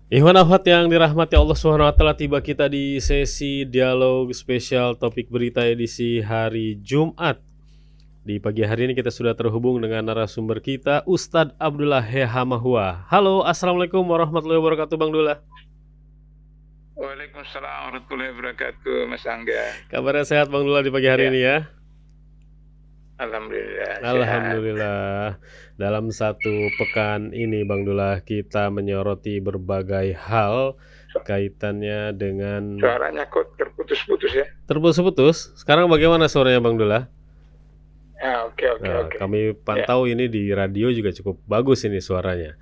Ikhwan akhwat yang dirahmati Allah Subhanahu wa taala, tiba kita di sesi dialog spesial topik berita edisi hari Jumat. Di pagi hari ini kita sudah terhubung dengan narasumber kita, Ustadz Abdullah Hehamahua. Halo, Assalamualaikum warahmatullahi wabarakatuh, Bang Dullah. Waalaikumsalam warahmatullahi wabarakatuh, Mas Angga. Kabarnya sehat, Bang Dullah, di pagi hari Ya. ini ya? Alhamdulillah, sehat. Alhamdulillah. Dalam satu pekan ini, Bang Dullah, kita menyoroti berbagai hal kaitannya dengan... Suaranya kok terputus-putus ya? Terputus-putus. Sekarang bagaimana suaranya, Bang Dullah? Oke. Kami pantau ini di radio juga cukup bagus ini suaranya.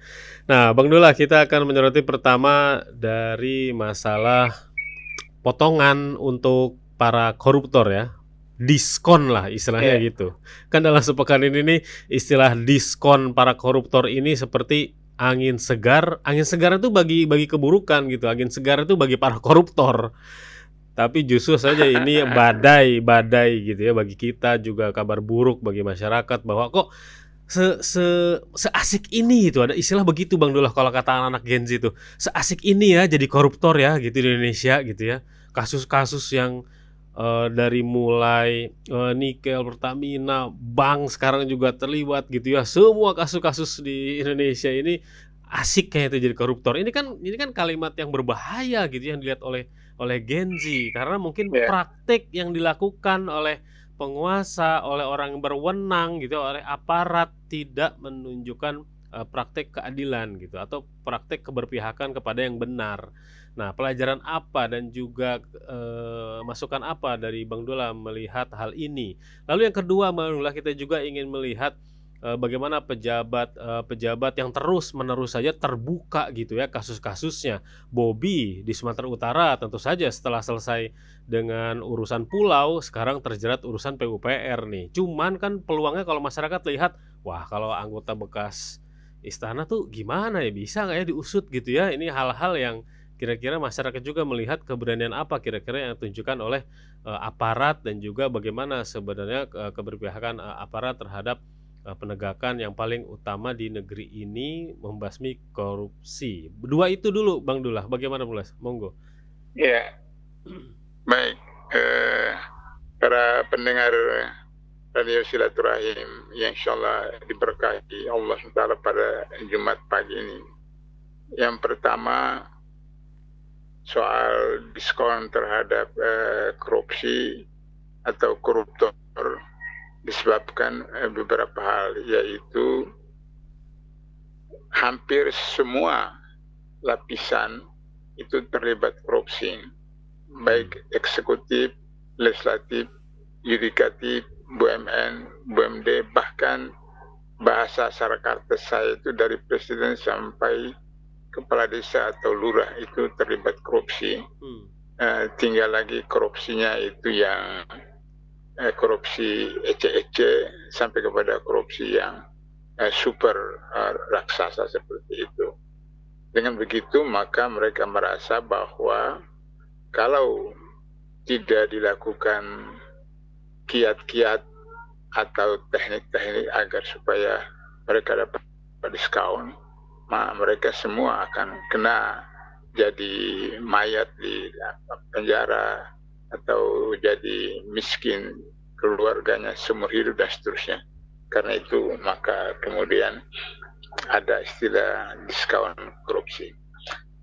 Nah, Bang Dullah, kita akan menyoroti pertama dari masalah potongan untuk para koruptor ya. Diskon lah istilahnya gitu. Kan dalam sepekan ini nih istilah diskon para koruptor ini seperti angin segar. Angin segar itu bagi keburukan gitu. Angin segar itu bagi para koruptor. Tapi justru saja ini badai gitu ya, bagi kita juga kabar buruk bagi masyarakat bahwa kok seasik ini itu, ada istilah begitu Bang Dullah kalau kata anak-anak Gen Z itu. Seasik ini ya jadi koruptor ya gitu di Indonesia gitu ya. Kasus-kasus yang dari mulai nikel, Pertamina, bank sekarang juga terlibat gitu ya. Semua kasus-kasus di Indonesia ini asik kayak itu jadi koruptor. Ini kan kalimat yang berbahaya gitu yang dilihat oleh Gen Z, karena mungkin praktik yang dilakukan oleh penguasa, oleh orang yang berwenang gitu, oleh aparat tidak menunjukkan praktik keadilan gitu atau praktik keberpihakan kepada yang benar. Nah, pelajaran apa dan juga masukan apa dari Bang Dullah melihat hal ini? Lalu yang kedua, Bang Dullah, kita juga ingin melihat bagaimana pejabat yang terus-menerus saja terbuka gitu ya kasus-kasusnya. Bobby di Sumatera Utara tentu saja setelah selesai dengan urusan pulau, sekarang terjerat urusan PUPR nih. Cuman kan peluangnya kalau masyarakat lihat, wah kalau anggota bekas istana tuh gimana ya, bisa nggak ya diusut gitu ya. Ini hal-hal yang kira-kira masyarakat juga melihat keberanian apa kira-kira yang ditunjukkan oleh aparat dan juga bagaimana sebenarnya keberpihakan aparat terhadap penegakan yang paling utama di negeri ini, membasmi korupsi. Dua itu dulu Bang Dullah, bagaimana Mulas? Monggo. Ya, baik. Para pendengar Radio Silaturahim yang insyaallah diberkahi Allah SWT pada Jumat pagi ini. Yang pertama, soal diskon terhadap korupsi atau koruptor disebabkan beberapa hal, yaitu hampir semua lapisan itu terlibat korupsi, baik eksekutif, legislatif, yudikatif, BUMN, BUMD, bahkan bahasa Surakarta saya itu dari presiden sampai kepala desa atau lurah itu terlibat korupsi. Tinggal lagi korupsinya itu yang korupsi ece-ece sampai kepada korupsi yang super raksasa seperti itu. Dengan begitu maka mereka merasa bahwa kalau tidak dilakukan kiat-kiat atau teknik-teknik agar supaya mereka dapat diskon, mereka semua akan kena jadi mayat di penjara atau jadi miskin keluarganya seumur hidup dan seterusnya. Karena itu maka kemudian ada istilah diskon korupsi.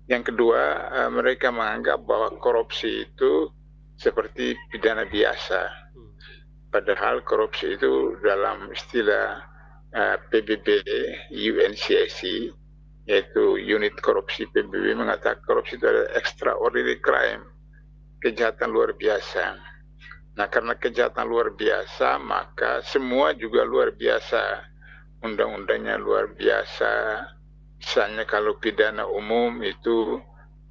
Yang kedua, mereka menganggap bahwa korupsi itu seperti pidana biasa. Padahal korupsi itu dalam istilah PBB UNCSC, yaitu unit korupsi PBB, mengatakan korupsi itu adalah extraordinary crime, kejahatan luar biasa. Nah, karena kejahatan luar biasa, maka semua juga luar biasa. Undang-undangnya luar biasa. Misalnya kalau pidana umum itu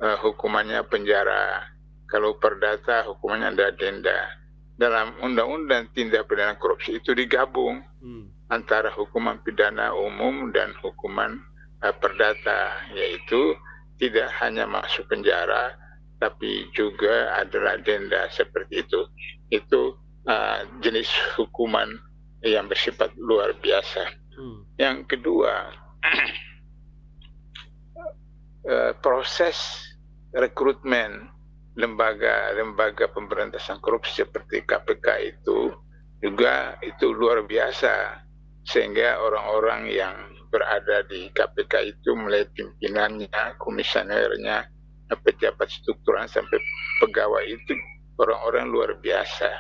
hukumannya penjara. Kalau perdata hukumannya ada denda. Dalam undang-undang tindak pidana korupsi itu digabung antara hukuman pidana umum dan hukuman perdata, yaitu tidak hanya masuk penjara, tapi juga adalah denda seperti itu. Itu jenis hukuman yang bersifat luar biasa. Yang kedua, proses rekrutmen lembaga pemberantasan korupsi seperti KPK itu juga itu luar biasa, sehingga orang-orang yang berada di KPK itu mulai pimpinannya, komisionernya, pejabat struktural sampai pegawai itu orang-orang luar biasa.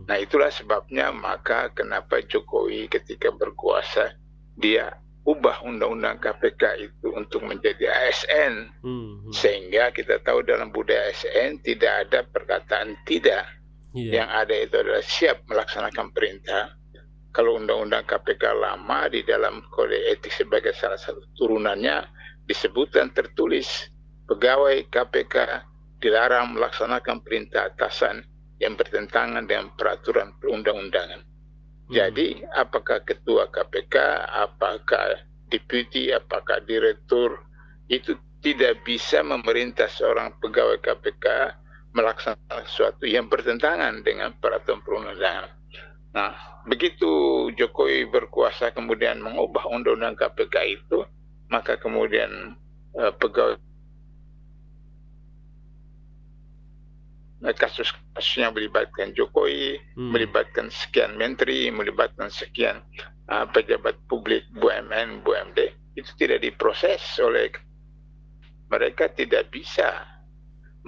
Nah itulah sebabnya maka kenapa Jokowi ketika berkuasa dia ubah undang-undang KPK itu untuk menjadi ASN, sehingga kita tahu dalam budaya ASN tidak ada perkataan tidak. Yang ada itu adalah siap melaksanakan perintah. Kalau undang-undang KPK lama di dalam kode etik sebagai salah satu turunannya disebutkan tertulis pegawai KPK dilarang melaksanakan perintah atasan yang bertentangan dengan peraturan perundang-undangan. Jadi apakah ketua KPK, apakah deputi, apakah direktur itu tidak bisa memerintah seorang pegawai KPK melaksanakan sesuatu yang bertentangan dengan peraturan perundang-undangan. Nah, begitu Jokowi berkuasa kemudian mengubah undang-undang KPK itu, maka kemudian pegawai kasus-kasus yang melibatkan Jokowi, melibatkan sekian menteri, melibatkan sekian pejabat publik, BUMN, BUMD, itu tidak diproses oleh mereka, tidak bisa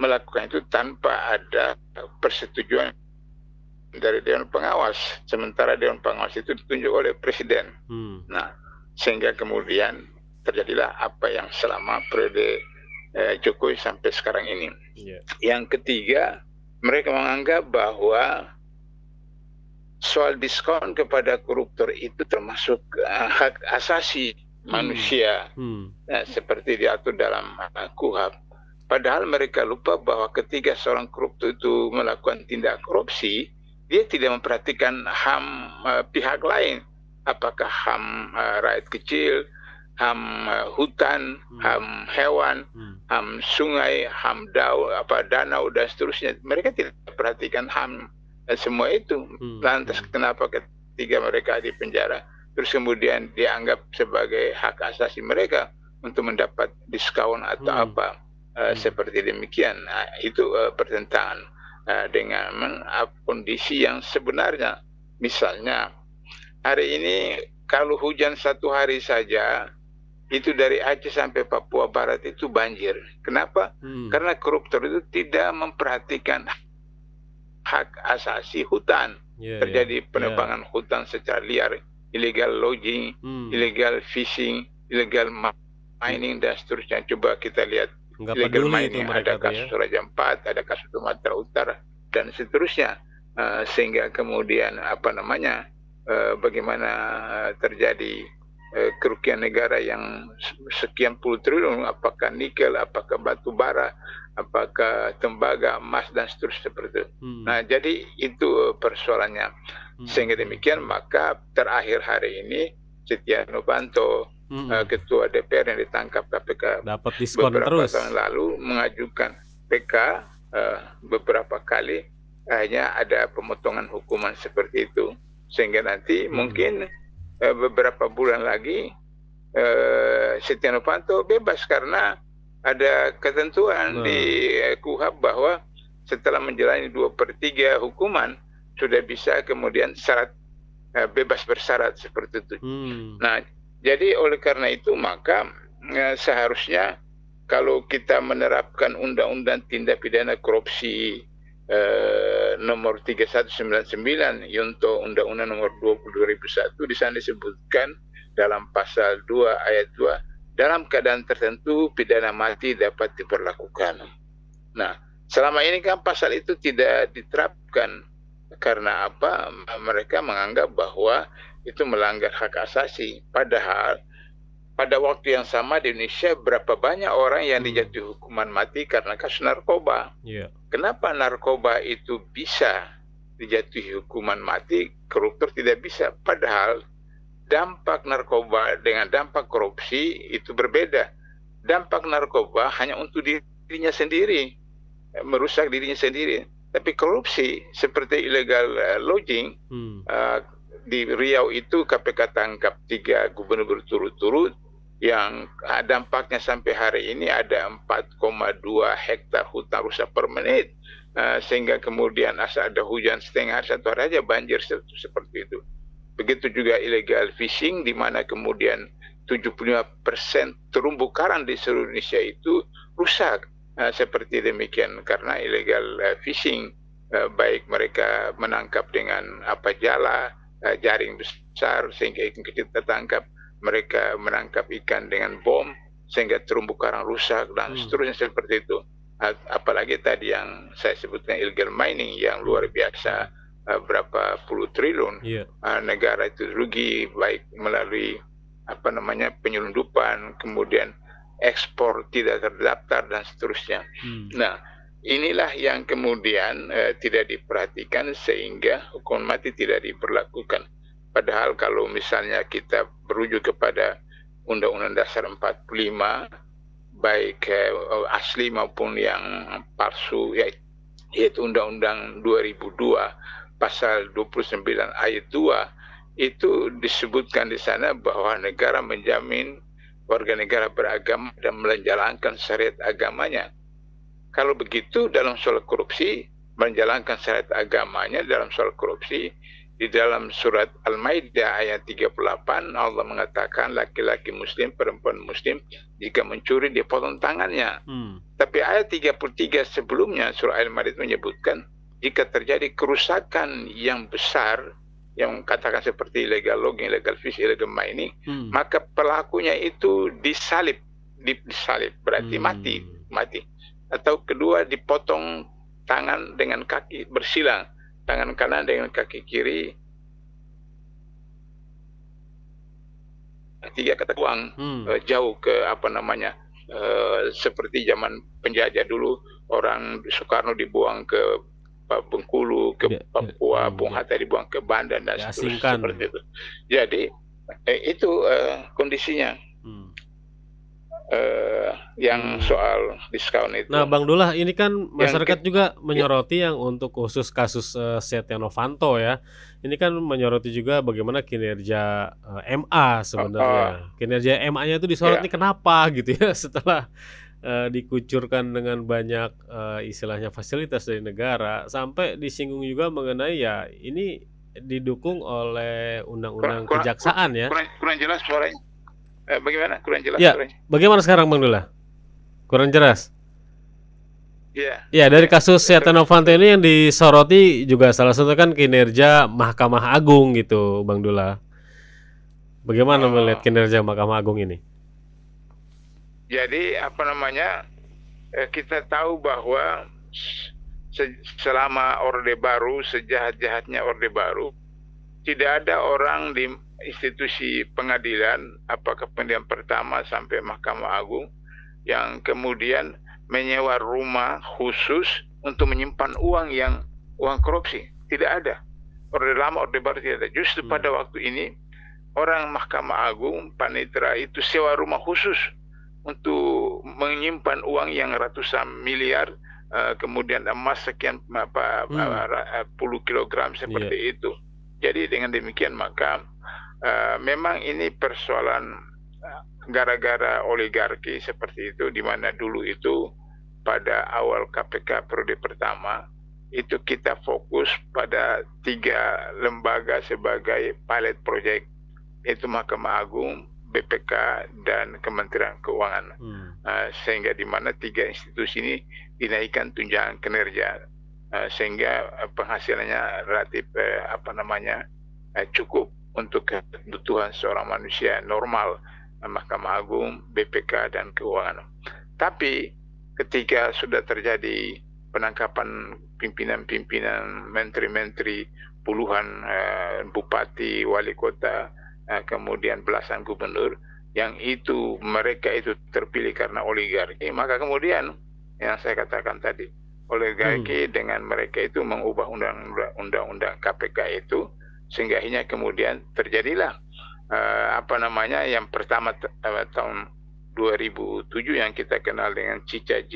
melakukan itu tanpa ada persetujuan dari Dewan Pengawas. Sementara Dewan Pengawas itu ditunjuk oleh Presiden. Nah, sehingga kemudian terjadilah apa yang selama periode Jokowi sampai sekarang ini. Yang ketiga, mereka menganggap bahwa soal diskon kepada koruptor itu termasuk hak asasi manusia, seperti diatur dalam KUHP. Padahal mereka lupa bahwa ketika seorang koruptor itu melakukan tindak korupsi, dia tidak memperhatikan HAM pihak lain. Apakah HAM rakyat kecil, HAM hutan, HAM hewan, HAM sungai, HAM danau, dan seterusnya. Mereka tidak perhatikan HAM semua itu. Lantas kenapa ketika mereka di penjara, terus kemudian dianggap sebagai hak asasi mereka untuk mendapat diskon atau apa? Seperti demikian. Nah, itu pertentangan dengan kondisi yang sebenarnya. Misalnya hari ini kalau hujan satu hari saja itu dari Aceh sampai Papua Barat itu banjir. Kenapa? Karena koruptor itu tidak memperhatikan hak asasi hutan. Terjadi penebangan hutan secara liar, illegal logging, illegal fishing, illegal mining, dan seterusnya. Coba kita lihat illegal mining, ada kasus Raja Ampat, ada kasus Sumatera Utara, dan seterusnya. Sehingga kemudian bagaimana terjadi kerugian negara yang sekian puluh triliun, apakah nikel, apakah batu bara, apakah tembaga, emas, dan seterusnya seperti itu. Nah, jadi itu persoalannya. Sehingga demikian maka terakhir hari ini Setia Novanto, ketua DPR yang ditangkap KPK dapat diskon beberapa terus tahun lalu, mengajukan PK beberapa kali, hanya ada pemotongan hukuman seperti itu, sehingga nanti mungkin beberapa bulan lagi Setia Novanto bebas karena ada ketentuan di KUHP bahwa setelah menjalani 2/3 hukuman sudah bisa kemudian bebas bersyarat seperti itu. Nah, jadi oleh karena itu maka seharusnya kalau kita menerapkan Undang-Undang Tindak Pidana Korupsi nomor 3199 yunto Undang-Undang nomor 20 2001, di sana disebutkan dalam pasal 2 ayat 2, dalam keadaan tertentu pidana mati dapat diberlakukan. Nah, selama ini kan pasal itu tidak diterapkan. Karena apa? Mereka menganggap bahwa itu melanggar hak asasi. Padahal pada waktu yang sama di Indonesia berapa banyak orang yang dijatuhi hukuman mati karena kasus narkoba. Kenapa narkoba itu bisa dijatuhi hukuman mati, koruptor tidak bisa? Padahal dampak narkoba dengan dampak korupsi itu berbeda. Dampak narkoba hanya untuk dirinya sendiri, merusak dirinya sendiri. Tapi korupsi seperti illegal logging, di Riau itu KPK tangkap 3 gubernur berturut-turut yang dampaknya sampai hari ini ada 4,2 hektar hutan rusak per menit, sehingga kemudian asal ada hujan setengah hari, satu hari aja banjir seperti itu. Begitu juga illegal fishing, di mana kemudian 75% terumbu karang di seluruh Indonesia itu rusak seperti demikian karena illegal fishing, baik mereka menangkap dengan jala, jaring besar sehingga ikan kecil tertangkap, mereka menangkap ikan dengan bom sehingga terumbu karang rusak dan seterusnya seperti itu. Apalagi tadi yang saya sebutkan illegal mining yang luar biasa, berapa puluh triliun negara itu rugi, baik melalui penyelundupan, kemudian ekspor tidak terdaftar dan seterusnya. Nah, inilah yang kemudian tidak diperhatikan sehingga hukuman mati tidak diberlakukan. Padahal kalau misalnya kita berujuk kepada Undang-Undang Dasar 45, baik asli maupun yang palsu, yaitu Undang-Undang 2002 pasal 29 ayat 2, itu disebutkan di sana bahwa negara menjamin warga negara beragama dan menjalankan syariat agamanya. Kalau begitu dalam soal korupsi, menjalankan syariat agamanya dalam soal korupsi, di dalam surat Al-Maidah ayat 38 Allah mengatakan laki-laki muslim, perempuan muslim jika mencuri dipotong tangannya. Tapi ayat 33 sebelumnya surah Al-Maidah menyebutkan jika terjadi kerusakan yang besar, yang katakan seperti illegal logging, illegal fish, illegal mining, maka pelakunya itu disalib, berarti mati. Atau kedua dipotong tangan dengan kaki bersilang, tangan kanan dengan kaki kiri. Tiga kata uang jauh ke seperti zaman penjajah dulu, orang Soekarno dibuang ke Bengkulu, ke Papua, Bung Hatta dibuang ke Banda dan seterusnya seperti itu. Jadi itu kondisinya. Yang soal diskon itu. Nah, Bang Dullah, ini kan masyarakat juga menyoroti yang untuk khusus kasus Setia Novanto ya. Ini kan menyoroti juga bagaimana kinerja MA sebenarnya. Kinerja MA-nya itu disorot ini kenapa gitu ya, setelah dikucurkan dengan banyak istilahnya fasilitas dari negara, sampai disinggung juga mengenai ya ini didukung oleh undang-undang kejaksaan ya. Kurang jelas suaranya. Bagaimana? Kurang jelas ya, suaranya. Bagaimana sekarang Bang Dullah? Kurang jelas? Ya, dari kasus Setia Novanto ini yang disoroti juga salah satu kan kinerja Mahkamah Agung gitu, Bang Dullah. Bagaimana melihat kinerja Mahkamah Agung ini? Jadi kita tahu bahwa selama Orde Baru, sejahat-jahatnya Orde Baru, tidak ada orang di institusi pengadilan, apakah pengadilan pertama sampai Mahkamah Agung, yang kemudian menyewa rumah khusus untuk menyimpan uang korupsi. Tidak ada. Orde Lama, Orde Baru tidak ada. Justru pada waktu ini orang Mahkamah Agung, panitera itu sewa rumah khusus untuk menyimpan uang yang ratusan miliar, kemudian emas sekian puluh kilogram seperti itu. Jadi dengan demikian maka memang ini persoalan gara-gara oligarki seperti itu, di mana dulu itu pada awal KPK periode pertama itu kita fokus pada 3 lembaga sebagai pilot project, yaitu Mahkamah Agung, BPK, dan Kementerian Keuangan. Sehingga di mana 3 institusi ini dinaikkan tunjangan kinerja, sehingga penghasilannya relatif cukup untuk kebutuhan seorang manusia normal, Mahkamah Agung, BPK, dan Keuangan. Tapi ketika sudah terjadi penangkapan pimpinan-pimpinan, menteri-menteri, puluhan bupati, wali kota, kemudian belasan gubernur, yang itu mereka itu terpilih karena oligarki, maka kemudian yang saya katakan tadi, oligarki dengan mereka itu mengubah undang-undang KPK itu, sehingga akhirnya kemudian terjadilah yang pertama tahun 2007 yang kita kenal dengan Cicak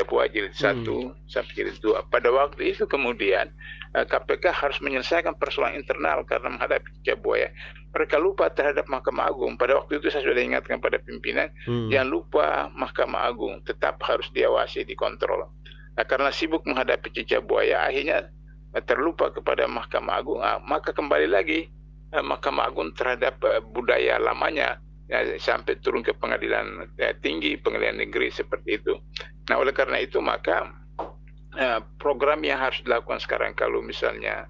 Buaya jilid 1 sampai jilid 2. Pada waktu itu kemudian KPK harus menyelesaikan persoalan internal karena menghadapi Cicak Buaya. Mereka lupa terhadap Mahkamah Agung. Pada waktu itu saya sudah ingatkan pada pimpinan, jangan lupa Mahkamah Agung tetap harus diawasi, dikontrol. Nah, karena sibuk menghadapi Cicak Buaya, akhirnya terlupa kepada Mahkamah Agung. Maka kembali lagi Mahkamah Agung terhadap budaya lamanya, ya, sampai turun ke pengadilan tinggi, pengadilan negeri seperti itu. Nah, oleh karena itu maka program yang harus dilakukan sekarang kalau misalnya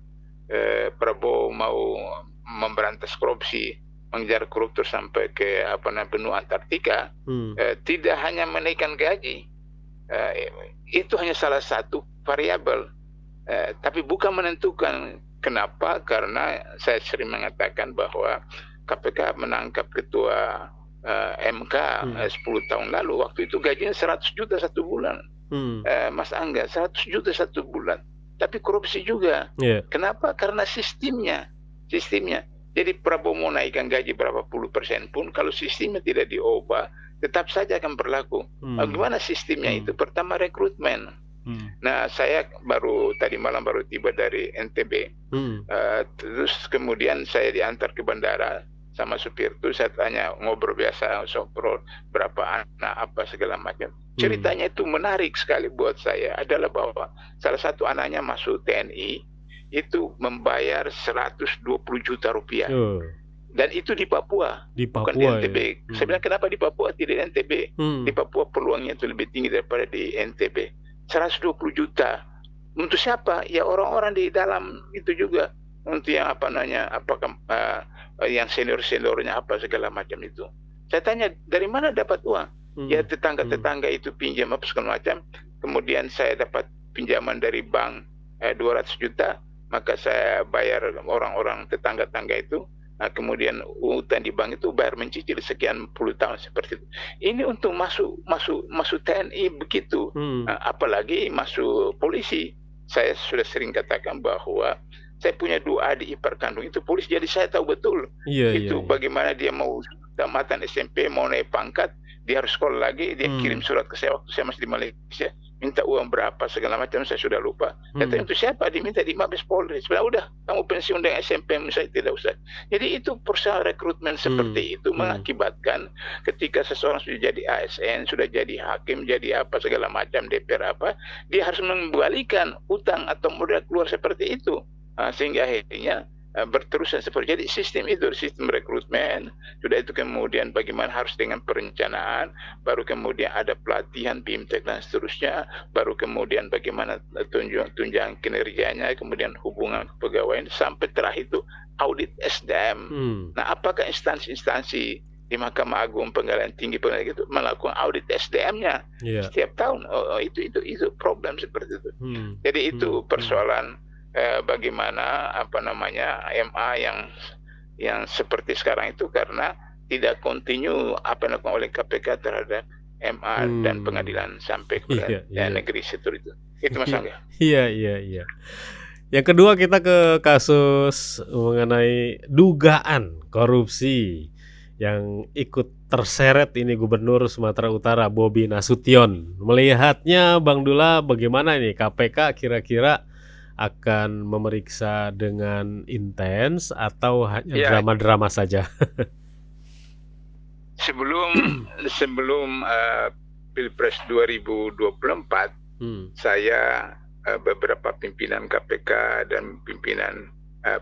Prabowo mau memberantas korupsi, mengejar koruptor sampai ke benua Antartika, tidak hanya menaikkan gaji, itu hanya salah satu variabel, tapi bukan menentukan. Kenapa? Karena saya sering mengatakan bahwa KPK menangkap ketua MK 10 tahun lalu. Waktu itu gajinya 100 juta satu bulan. Mas Angga, 100 juta satu bulan. Tapi korupsi juga. Kenapa? Karena sistemnya. Jadi Prabowo mau naikkan gaji berapa puluh persen pun, kalau sistemnya tidak diubah, tetap saja akan berlaku. Bagaimana sistemnya itu? Pertama, rekrutmen. Nah, saya tadi malam baru tiba dari NTB. Terus kemudian saya diantar ke bandara sama supir itu. Saya tanya, ngobrol biasa, ngobrol berapa anak, apa segala macam. Ceritanya itu menarik sekali buat saya, adalah bahwa salah satu anaknya masuk TNI, itu membayar 120 juta rupiah. Dan itu di Papua, bukan di NTB. Ya. Saya bilang, kenapa di Papua tidak di NTB? Di Papua peluangnya itu lebih tinggi daripada di NTB. 120 juta. Untuk siapa? Ya orang-orang di dalam itu juga. Untuk yang apakah yang senior-seniornya apa segala macam itu. Saya tanya, dari mana dapat uang? Ya tetangga-tetangga itu pinjam apa segala macam. Kemudian saya dapat pinjaman dari bank 200 juta. Maka saya bayar orang-orang tetangga-tetangga itu. Nah, kemudian utang di bank itu bayar mencicil sekian puluh tahun seperti itu. Ini untuk masuk TNI begitu. Apalagi masuk polisi. Saya sudah sering katakan bahwa saya punya 2 adik ipar kandung itu polisi, jadi saya tahu betul bagaimana dia mau tamatan SMP, mau naik pangkat, dia harus sekolah lagi, dia kirim surat ke saya waktu saya masih di Malaysia, minta uang berapa segala macam, saya sudah lupa. Kata untuk siapa? Diminta di Mabes Polri. Sebenarnya udah, kamu pensiun dengan SMP, saya tidak usah. Jadi itu persoalan rekrutmen seperti itu mengakibatkan ketika seseorang sudah jadi ASN, sudah jadi hakim, jadi apa segala macam, DPR apa, dia harus mengembalikan utang atau modal keluar seperti itu. Sehingga akhirnya berterusan seperti jadi sistem rekrutmen, sudah itu kemudian bagaimana harus dengan perencanaan, baru kemudian ada pelatihan BIMTEK dan seterusnya, baru kemudian bagaimana tunjangan kinerjanya, kemudian hubungan kepegawaian, sampai terakhir itu audit SDM. Nah, apakah instansi-instansi di Mahkamah Agung, Pengadilan Tinggi, Pengadilan itu melakukan audit SDM-nya setiap tahun? Itu problem seperti itu. Jadi itu persoalan bagaimana MA yang seperti sekarang itu, karena tidak kontinu apa yang dilakukan oleh KPK terhadap MA dan pengadilan sampai ke negeri itu. Itu Mas Angga. Iya. Yang kedua, kita ke kasus mengenai dugaan korupsi yang ikut terseret ini Gubernur Sumatera Utara Bobi Nasution. Melihatnya Bang Dullah, bagaimana ini KPK kira-kira akan memeriksa dengan intens atau hanya drama-drama saja? Sebelum Pilpres 2024, saya beberapa pimpinan KPK dan pimpinan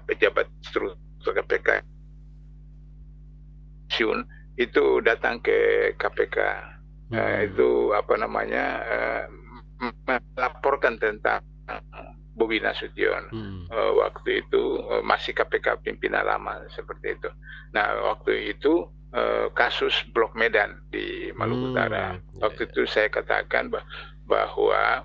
pejabat struktur KPK itu datang ke KPK. Itu melaporkan tentang Bobi Nasution. Waktu itu masih KPK pimpinan lama seperti itu. Nah, waktu itu kasus Blok Medan di Maluku Utara. Waktu itu saya katakan bahwa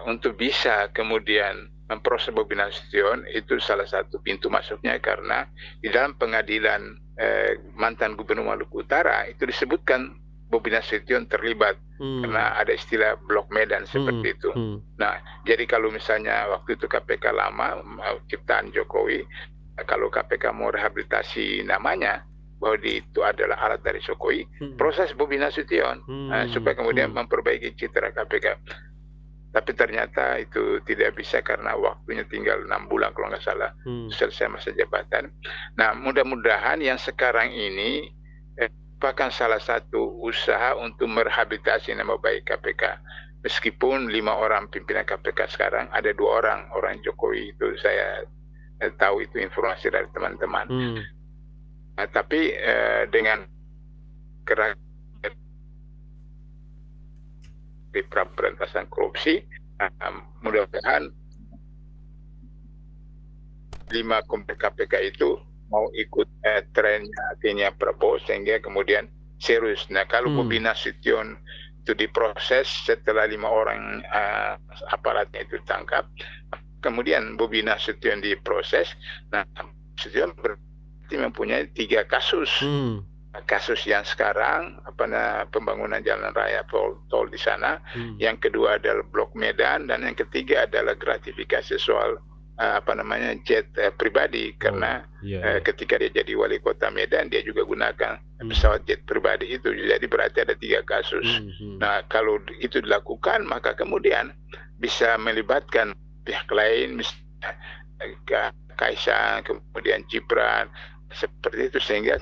untuk bisa kemudian memproses Bobi Nasution itu salah satu pintu masuknya, karena di dalam pengadilan mantan Gubernur Maluku Utara itu disebutkan Bobi Nasution terlibat karena ada istilah Blok Medan seperti itu. Nah, jadi kalau misalnya waktu itu KPK lama ciptaan Jokowi, kalau KPK mau rehabilitasi namanya, bahwa itu adalah alat dari Jokowi, proses Bobi Nasution supaya kemudian memperbaiki citra KPK. Tapi ternyata itu tidak bisa karena waktunya tinggal 6 bulan kalau nggak salah selesai masa jabatan. Nah, mudah-mudahan yang sekarang ini merupakan salah satu usaha untuk merehabilitasi nama baik KPK. Meskipun 5 orang pimpinan KPK sekarang, ada 2 orang Jokowi itu saya tahu itu informasi dari teman-teman. Nah, tapi dengan gerak di pemberantasan korupsi, mudah-mudahan 5 komite KPK itu mau ikut trennya Prabowo sehingga kemudian serius. Nah, kalau Bobi Nasution itu diproses setelah 5 orang aparatnya itu ditangkap, kemudian Bobi Nasution diproses, nah Nasution berarti mempunyai 3 kasus. Kasus yang sekarang pembangunan jalan raya tol di sana, yang kedua adalah Blok Medan, dan yang ketiga adalah gratifikasi soal jet pribadi karena ketika dia jadi wali kota Medan dia juga gunakan pesawat jet pribadi itu, jadi berarti ada 3 kasus. Nah, kalau itu dilakukan maka kemudian bisa melibatkan pihak lain, misalnya Kaisang, kemudian Gibran, seperti itu, sehingga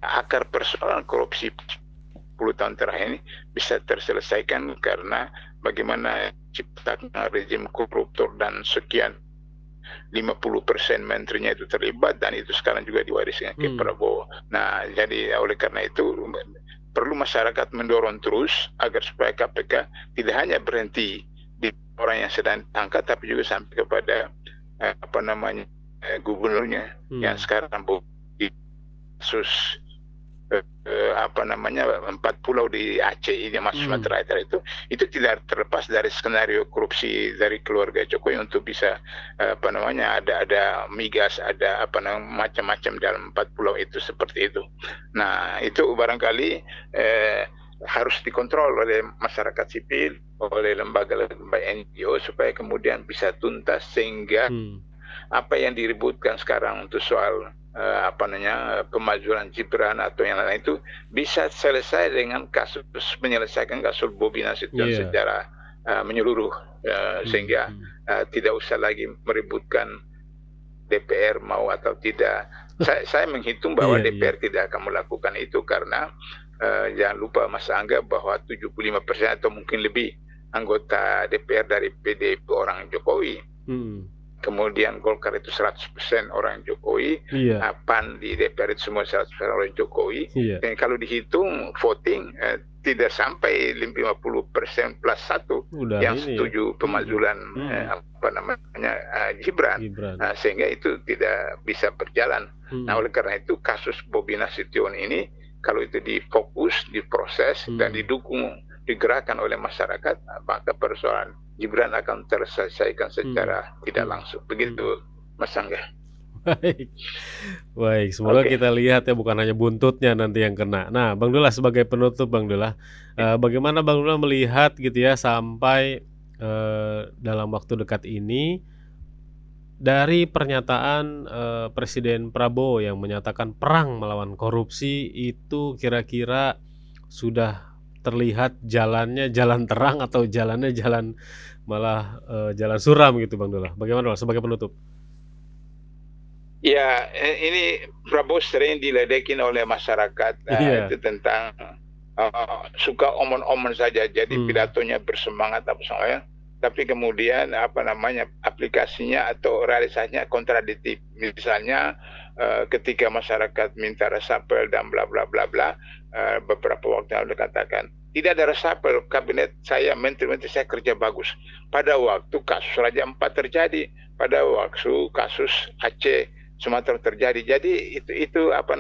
akar persoalan korupsi 10 tahun terakhir ini bisa terselesaikan karena bagaimana ciptakan rezim koruptor dan sekian 50% menterinya itu terlibat, dan itu sekarang juga diwariskan ke Prabowo. Nah, jadi oleh karena itu perlu masyarakat mendorong terus agar supaya KPK tidak hanya berhenti di orang yang sedang ditangkap, tapi juga sampai kepada gubernurnya yang sekarang di kasus 4 pulau di Aceh ini, Mas Sumatera itu tidak terlepas dari skenario korupsi dari keluarga Jokowi untuk bisa ada migas, ada macam-macam dalam 4 pulau itu, seperti itu. Nah, itu barangkali harus dikontrol oleh masyarakat sipil, oleh lembaga-lembaga NGO supaya kemudian bisa tuntas, sehingga apa yang diributkan sekarang untuk soal pemajuan Gibran atau yang lain itu bisa selesai dengan menyelesaikan kasus Bobi Nasution secara menyeluruh, sehingga tidak usah lagi meributkan DPR mau atau tidak. Saya menghitung bahwa DPR tidak akan melakukan itu karena jangan lupa Mas Angga bahwa 75% atau mungkin lebih anggota DPR dari PDIP orang Jokowi. Kemudian Golkar itu 100% orang Jokowi, PAN di DPR itu semua 100% orang Jokowi. Dan kalau dihitung voting tidak sampai 50% plus 1 yang setuju pemajuan Gibran. Sehingga itu tidak bisa berjalan. Nah, oleh karena itu kasus Bobi Nasution ini kalau itu difokus, diproses dan digerakkan oleh masyarakat, maka persoalan Gibran akan terselesaikan secara tidak langsung. Begitu, Mas Angga. Baik, semoga kita lihat ya bukan hanya buntutnya nanti yang kena. Nah, Bang Dullah sebagai penutup, Bang Dullah, bagaimana Bang Dullah melihat gitu ya sampai dalam waktu dekat ini dari pernyataan Presiden Prabowo yang menyatakan perang melawan korupsi itu kira-kira sudah terlihat jalannya jalan terang atau jalannya jalan malah jalan suram gitu, Bang Dullah. Bagaimana sebagai penutup? Ya, ini Prabowo sering diledekin oleh masyarakat itu tentang suka omon-omon saja, jadi pidatonya bersemangat apa soalnya, tapi kemudian aplikasinya atau realisasinya kontradiktif. Misalnya ketika masyarakat minta resapel dan bla bla bla bla, beberapa waktu lalu dikatakan tidak ada resapel, kabinet saya, menteri-menteri saya kerja bagus. Pada waktu kasus Raja Ampat terjadi, pada waktu kasus Aceh, Sumatera terjadi. Jadi itu apa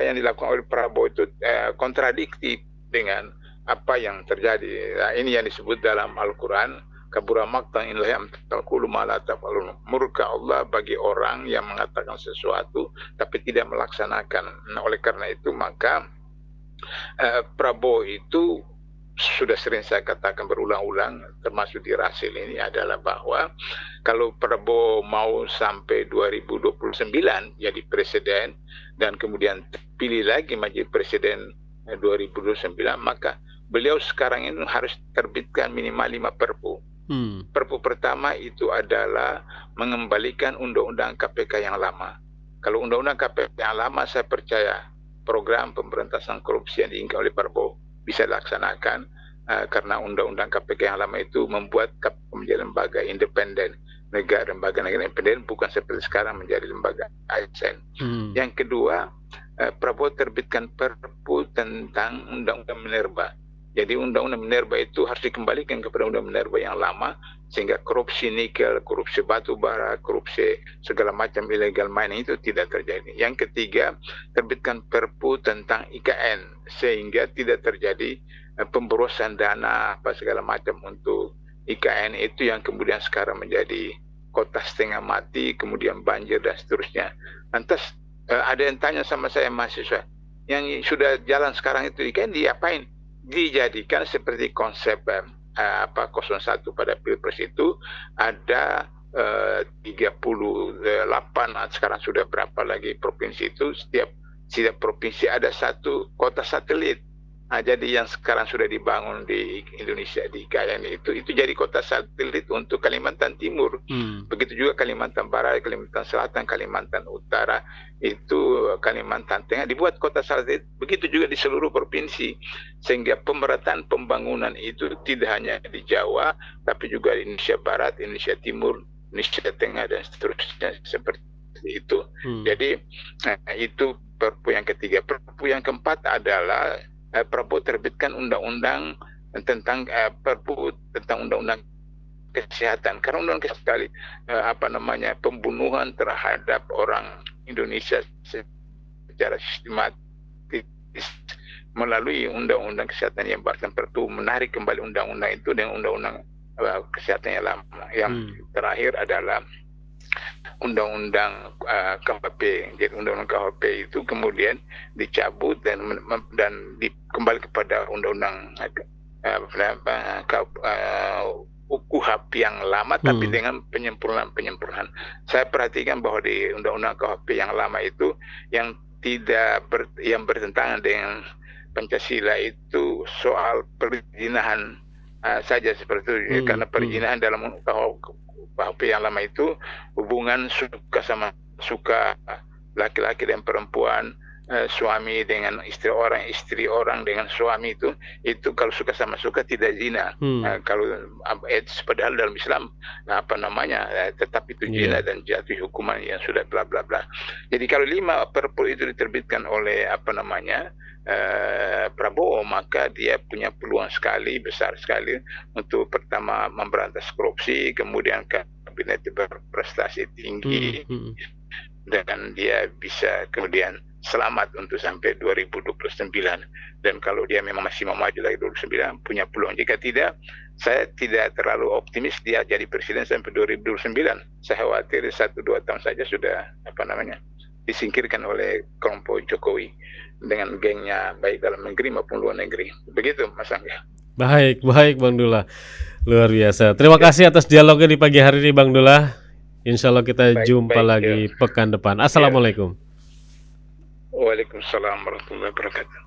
yang dilakukan oleh Prabowo itu kontradiktif dengan apa yang terjadi. Nah, ini yang disebut dalam Al-Quran, kabura maqtan in taqulu ma la taf'alun. Murka Allah bagi orang yang mengatakan sesuatu tapi tidak melaksanakan. Nah, oleh karena itu maka Prabowo itu sudah sering saya katakan berulang-ulang, termasuk di Rasil ini adalah bahwa kalau Prabowo mau sampai 2029 jadi presiden dan kemudian pilih lagi menjadi presiden 2029, maka beliau sekarang ini harus terbitkan minimal 5 perpu. Perpu pertama itu adalah mengembalikan undang-undang KPK yang lama. Kalau undang-undang KPK yang lama, saya percaya program pemberantasan korupsi yang diinginkan oleh Prabowo bisa dilaksanakan, karena undang-undang KPK yang lama itu membuat KPK menjadi lembaga independen, lembaga negara independen, bukan seperti sekarang menjadi lembaga ASN. Yang kedua, Prabowo terbitkan perpu tentang undang-undang minerba. Jadi undang-undang minerba itu harus dikembalikan kepada undang minerba yang lama, sehingga korupsi nikel, korupsi batu bara, korupsi segala macam illegal mining itu tidak terjadi. Yang ketiga, terbitkan perpu tentang IKN, sehingga tidak terjadi pemborosan dana apa segala macam untuk IKN itu yang kemudian sekarang menjadi kota setengah mati, kemudian banjir dan seterusnya. Lantas ada yang tanya sama saya, mahasiswa, yang sudah jalan sekarang itu IKN diapain? Dijadikan seperti konsep 01 pada Pilpres itu ada 38, sekarang sudah berapa lagi provinsi itu, setiap provinsi ada satu kota satelit. Nah, jadi yang sekarang sudah dibangun di Indonesia di IKN itu jadi kota satelit untuk Kalimantan Timur. Begitu juga Kalimantan Barat, Kalimantan Selatan, Kalimantan Utara, itu Kalimantan Tengah dibuat kota satelit. Begitu juga di seluruh provinsi, sehingga pemerataan pembangunan itu tidak hanya di Jawa, tapi juga di Indonesia Barat, Indonesia Timur, Indonesia Tengah dan seterusnya seperti itu. Jadi itu perpu yang ketiga. Perpu yang keempat adalah Prabowo terbitkan undang-undang tentang perpu tentang undang-undang kesehatan. Karena undang-undang kesehatan pembunuhan terhadap orang Indonesia secara sistematis melalui undang-undang kesehatan yang bahkan perlu menarik kembali undang-undang itu dengan undang-undang kesehatan yang lama. Yang terakhir adalah undang-undang KHP. Jadi undang-undang KHP itu kemudian dicabut dan kembali kepada undang-undang KUHP yang lama, tapi dengan penyempurnaan. Saya perhatikan bahwa di undang-undang KHP yang lama itu yang yang bertentangan dengan Pancasila itu soal perzinahan saja seperti itu. Karena perzinahan dalam KHP yang lama itu hubungan suka laki-laki dan perempuan, suami dengan istri orang dengan suami itu kalau suka sama suka tidak zina. Kalau padahal dalam Islam tetap itu zina dan jatuh hukuman yang sudah bla bla bla. Jadi kalau 5 perpu itu diterbitkan oleh Prabowo, maka dia punya peluang besar sekali untuk pertama memberantas korupsi, kemudian kabinet berprestasi tinggi, dan dia bisa kemudian selamat untuk sampai 2029. Dan kalau dia memang masih mau maju lagi 2029, punya peluang. Jika tidak, saya tidak terlalu optimis dia jadi presiden sampai 2029. Saya khawatir 1-2 tahun saja sudah disingkirkan oleh kelompok Jokowi dengan gengnya, baik dalam negeri maupun luar negeri. Begitu, Mas Angga. Baik Bang Dullah, luar biasa. Terima kasih atas dialognya di pagi hari ini, Bang Dullah. Insya Allah kita jumpa lagi pekan depan. Assalamualaikum. Waalaikumsalam warahmatullahi wabarakatuh.